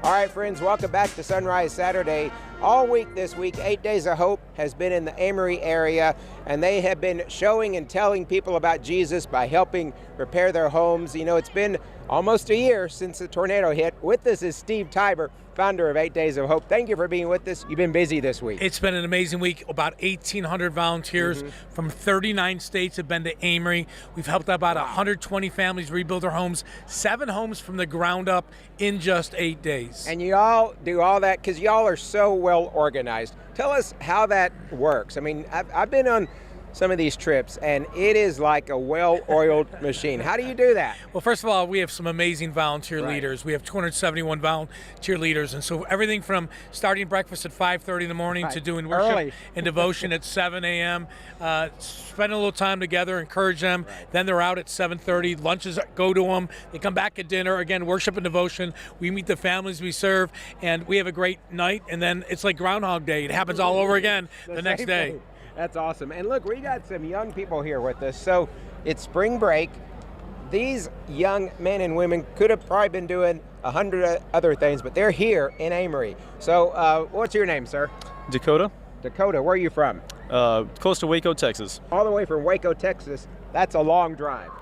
All right, friends, welcome back to Sunrise Saturday. All week this week, 8 Days of Hope has been in the Amory area, and they have been showing and telling people about Jesus by helping repair their homes. You know, it's been almost a year since the tornado hit. With us is Steve Tiber, founder of 8 Days of Hope. Thank you for being with us. You've been busy this week. It's been an amazing week. About 1,800 volunteers from 39 states have been to Amory. We've helped about 120 families rebuild their homes, 7 homes from the ground up in just 8 days. And you all do all that because y'all are so well organized. Tell us how that works. I mean, I've been on some of these trips, and it is like a well-oiled machine. How do you do that? Well, first of all, we have some amazing volunteer leaders. We have 271 volunteer leaders, and so everything from starting breakfast at 5:30 in the morning to doing worship and devotion at 7 a.m., spend a little time together, encourage them. Then they're out at 7:30. Lunches go to them. They come back at dinner. Again, worship and devotion. We meet the families we serve, and we have a great night, and then it's like Groundhog Day. It happens all over again the next day. That's awesome. And look, we got some young people here with us. So it's spring break. These young men and women could have probably been doing 100 other things, but they're here in Amory. So what's your name, sir? Dakota. Dakota, where are you from? Close to Waco, Texas. All the way from Waco, Texas. That's a long drive.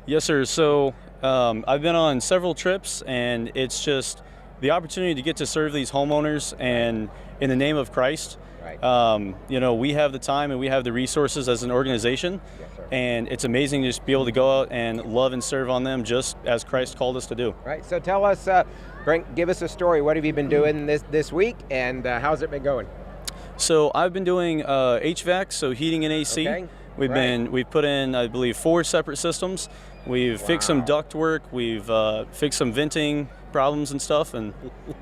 Yes, sir. So I've been on several trips, and it's just the opportunity to get to serve these homeowners and in the name of Christ. Right. You know, we have the time and we have the resources as an organization, and it's amazing to just be able to go out and love and serve on them just as Christ called us to do. Right. So tell us, give us a story. What have you been doing this week, and how's it been going? So I've been doing HVAC, so heating and AC. Okay. We've put in, I believe, 4 separate systems. We've fixed some duct work. We've fixed some venting problems and stuff, and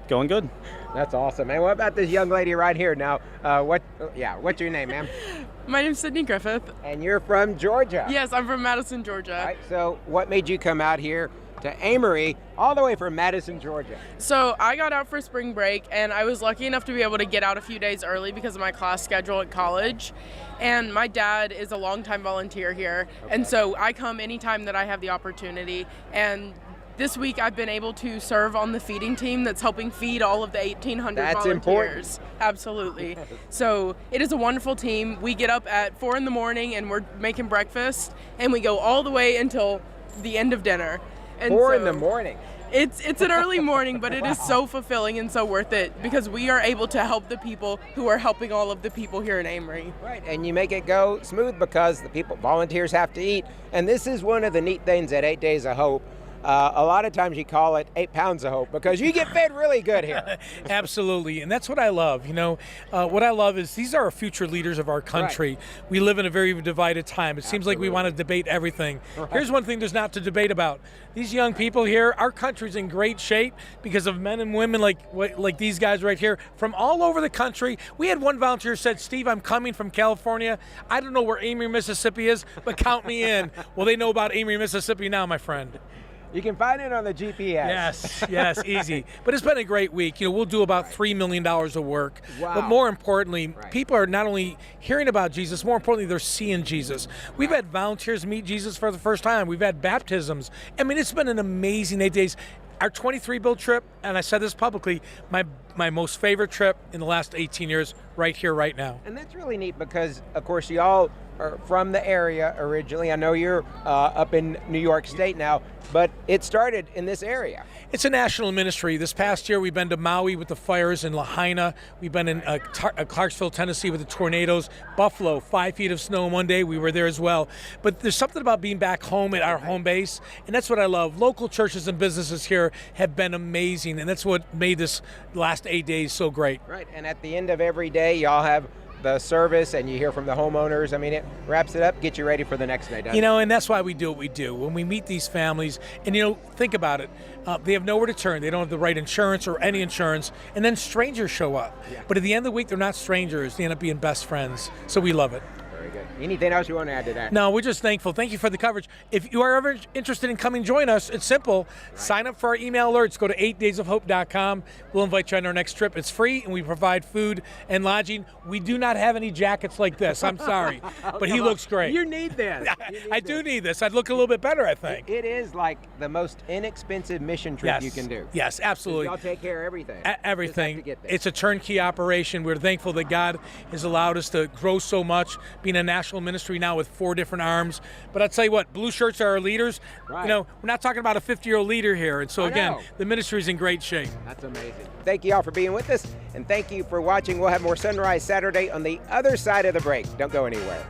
going good. That's awesome. And what about this young lady right here? Now, what's your name, ma'am? My name's Sydney Griffith. And you're from Georgia? Yes, I'm from Madison, Georgia. All right, so what made you come out here to Amory, all the way from Madison, Georgia? So I got out for spring break, and I was lucky enough to be able to get out a few days early because of my class schedule at college. And my dad is a longtime volunteer here, and so I come anytime that I have the opportunity. And this week I've been able to serve on the feeding team that's helping feed all of the 1,800 That's volunteers. Important. Absolutely. So it is a wonderful team. We get up at 4 in the morning and we're making breakfast, and we go all the way until the end of dinner. And 4 in the morning. It's an early morning, but it is so fulfilling and so worth it because we are able to help the people who are helping all of the people here in Amory. Right, and you make it go smooth because the volunteers have to eat. And this is one of the neat things at 8 Days of Hope. A lot of times you call it 8 pounds of hope because you get fed really good here. Absolutely, and that's what I love. You know, what I love is these are our future leaders of our country. Right. We live in a very divided time. It seems like we want to debate everything. Right. Here's one thing there's not to debate about. These young people here, our country's in great shape because of men and women like these guys right here from all over the country. We had one volunteer said, "Steve, I'm coming from California. I don't know where Amory, Mississippi is, but count me in." Well, they know about Amory, Mississippi now, my friend. You can find it on the GPS. Yes, easy. But it's been a great week. You know, we'll do about $3 million of work. Wow. But more importantly, people are not only hearing about Jesus, more importantly, they're seeing Jesus. We've had volunteers meet Jesus for the first time. We've had baptisms. I mean, it's been an amazing 8 days. Our 23-bill trip, and I said this publicly, my most favorite trip in the last 18 years, right here, right now. And that's really neat because, of course, you all are from the area originally. I know you're up in New York State now, but it started in this area. It's a national ministry. This past year, we've been to Maui with the fires in Lahaina. We've been in Clarksville, Tennessee with the tornadoes. Buffalo, 5 feet of snow in one day. We were there as well. But there's something about being back home at our home base, and that's what I love. Local churches and businesses here have been amazing, and that's what made this last 8 days so great. Right, and at the end of every day, y'all have the service and you hear from the homeowners. I mean, it wraps it up, get you ready for the next day, doesn't it? You know, and that's why we do what we do. When we meet these families, and you know, think about it, they have nowhere to turn. They don't have the right insurance or any insurance, and then strangers show up. Yeah. But at the end of the week, they're not strangers. They end up being best friends. So we love it. Very good. Anything else you want to add to that? No, we're just thankful. Thank you for the coverage. If you are ever interested in coming join us, it's simple. Sign up for our email alerts. Go to 8daysofhope.com. We'll invite you on our next trip. It's free, and we provide food and lodging. We do not have any jackets like this. I'm sorry, but he looks great. You need this. I do need this. I'd look a little bit better, I think. It is like the most inexpensive mission trip you can do. Yes, absolutely. Y'all take care of everything. Everything. Just have to get there. It's a turnkey operation. We're thankful that God has allowed us to grow so much, being a national ministry now with 4 different arms. But I'll tell you what, blue shirts are our leaders. Right. You know, we're not talking about a 50-year-old leader here. And so, I again, know. the ministry is in great shape. That's amazing. Thank you all for being with us, and thank you for watching. We'll have more Sunrise Saturday on the other side of the break. Don't go anywhere.